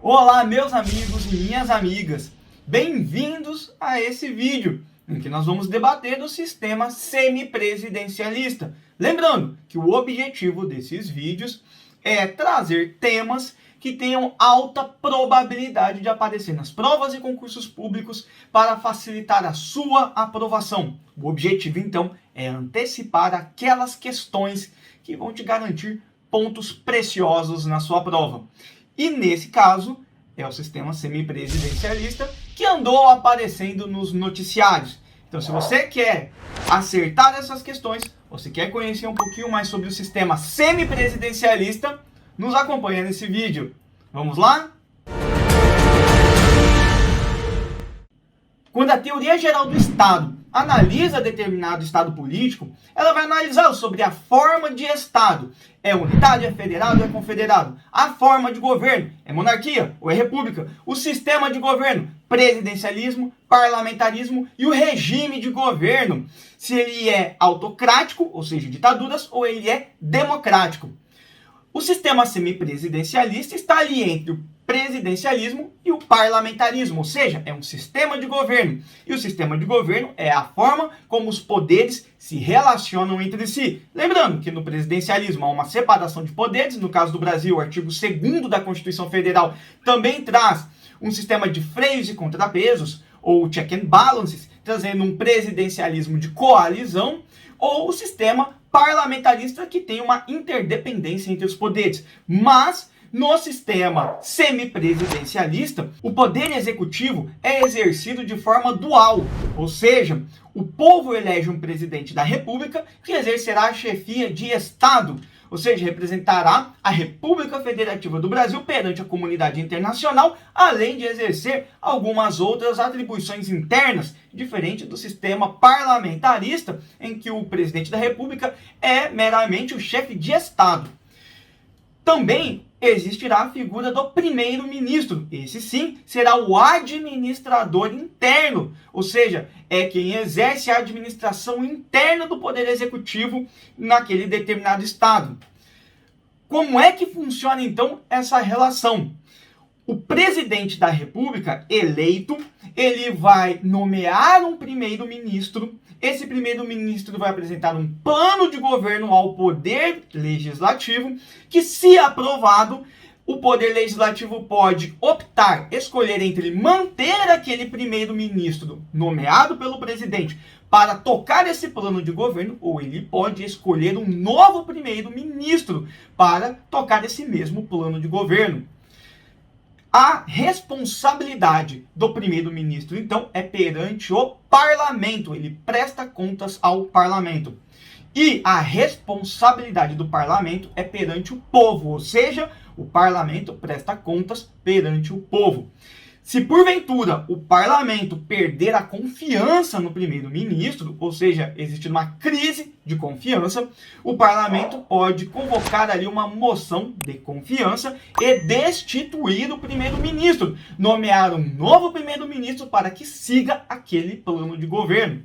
Olá, meus amigos e minhas amigas, bem-vindos a esse vídeo em que nós vamos debater o sistema semipresidencialista. Lembrando que o objetivo desses vídeos é trazer temas que tenham alta probabilidade de aparecer nas provas e concursos públicos para facilitar a sua aprovação. O objetivo, então, é antecipar aquelas questões que vão te garantir pontos preciosos na sua prova. E nesse caso, é o sistema semipresidencialista que andou aparecendo nos noticiários. Então, se você quer acertar essas questões, ou se quer conhecer um pouquinho mais sobre o sistema semipresidencialista, nos acompanha nesse vídeo. Vamos lá? Quando a teoria geral do Estado analisa determinado Estado político, ela vai analisar sobre a forma de Estado. É unitário, é federado, é confederado. A forma de governo, é monarquia ou é república. O sistema de governo, presidencialismo, parlamentarismo e o regime de governo. Se ele é autocrático, ou seja, ditaduras, ou ele é democrático. O sistema semipresidencialista está ali entre o presidencialismo e o parlamentarismo, ou seja, é um sistema de governo. E o sistema de governo é a forma como os poderes se relacionam entre si. Lembrando que no presidencialismo há uma separação de poderes, no caso do Brasil, o artigo 2º da Constituição Federal também traz um sistema de freios e contrapesos, ou check and balances, trazendo um presidencialismo de coalizão, ou o sistema parlamentarista que tem uma interdependência entre os poderes. Mas no sistema semipresidencialista, o poder executivo é exercido de forma dual, ou seja, o povo elege um presidente da República que exercerá a chefia de Estado, ou seja, representará a República Federativa do Brasil perante a comunidade internacional, além de exercer algumas outras atribuições internas, diferente do sistema parlamentarista, em que o presidente da República é meramente o chefe de Estado. Também existirá a figura do primeiro-ministro. Esse sim será o administrador interno, ou seja, é quem exerce a administração interna do poder executivo naquele determinado estado. Como é que funciona então essa relação? O presidente da República eleito, ele vai nomear um primeiro-ministro. Esse primeiro-ministro vai apresentar um plano de governo ao Poder Legislativo, que, se aprovado, o Poder Legislativo pode optar, escolher entre manter aquele primeiro-ministro nomeado pelo presidente para tocar esse plano de governo, ou ele pode escolher um novo primeiro-ministro para tocar esse mesmo plano de governo. A responsabilidade do primeiro-ministro, então, é perante o parlamento. Ele presta contas ao parlamento. E a responsabilidade do parlamento é perante o povo, ou seja, o parlamento presta contas perante o povo. Se porventura o parlamento perder a confiança no primeiro-ministro, ou seja, existir uma crise de confiança, o parlamento pode convocar ali uma moção de confiança e destituir o primeiro-ministro, nomear um novo primeiro-ministro para que siga aquele plano de governo.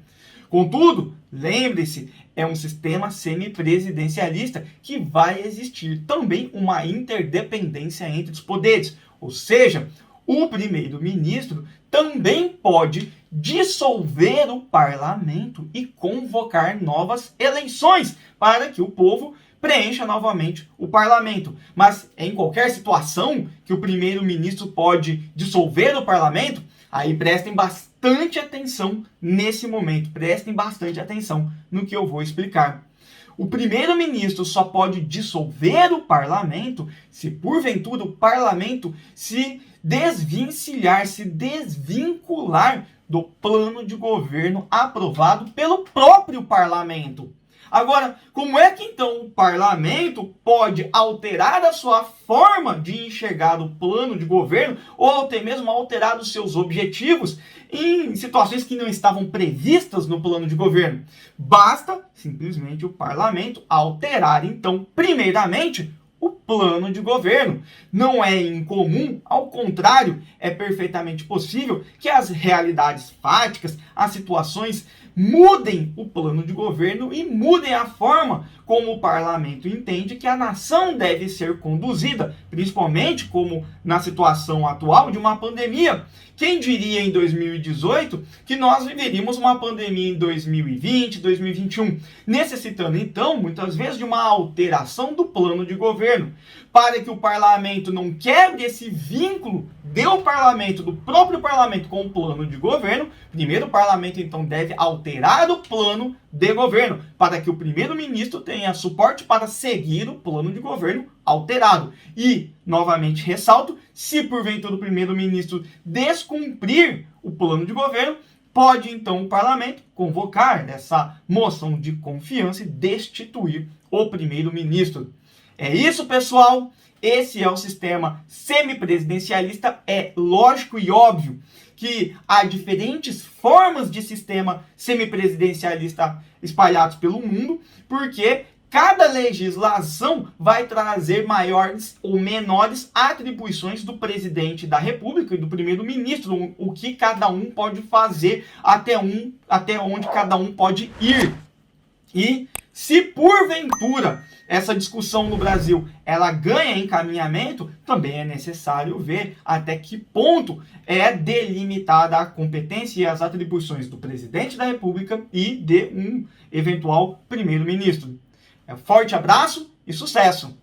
Contudo, lembre-se, é um sistema semipresidencialista que vai existir também uma interdependência entre os poderes, ou seja, o primeiro-ministro também pode dissolver o parlamento e convocar novas eleições para que o povo preencha novamente o parlamento. Mas em qualquer situação que o primeiro-ministro pode dissolver o parlamento, aí prestem bastante atenção nesse momento, prestem bastante atenção no que eu vou explicar. O primeiro-ministro só pode dissolver o parlamento se, porventura, o parlamento se desvencilhar, se desvincular do plano de governo aprovado pelo próprio parlamento. Agora, como é que então o parlamento pode alterar a sua forma de enxergar o plano de governo ou até mesmo alterar os seus objetivos em situações que não estavam previstas no plano de governo? Basta simplesmente o parlamento alterar, então, primeiramente, o plano de governo. Não é incomum ao contrário, é perfeitamente possível que as realidades fáticas, as situações, mudem o plano de governo e mudem a forma como o parlamento entende que a nação deve ser conduzida, principalmente como na situação atual de uma pandemia. Quem diria em 2018 que nós viveríamos uma pandemia em 2020, 2021, necessitando então, muitas vezes, de uma alteração do plano de governo, para que o parlamento não quebre esse vínculo do próprio parlamento com o plano de governo. Primeiro, o parlamento então deve alterar o plano de governo, para que o primeiro-ministro tenha suporte para seguir o plano de governo alterado. E, novamente ressalto, se porventura o primeiro-ministro descumprir o plano de governo, pode então o parlamento convocar essa moção de confiança e destituir o primeiro-ministro. É isso, pessoal. Esse é o sistema semipresidencialista. É lógico e óbvio que há diferentes formas de sistema semipresidencialista espalhados pelo mundo, porque cada legislação vai trazer maiores ou menores atribuições do presidente da República e do primeiro-ministro, o que cada um pode fazer, até onde cada um pode ir. E se porventura essa discussão no Brasil ela ganha encaminhamento, também é necessário ver até que ponto é delimitada a competência e as atribuições do presidente da República e de um eventual primeiro-ministro. Forte abraço e sucesso!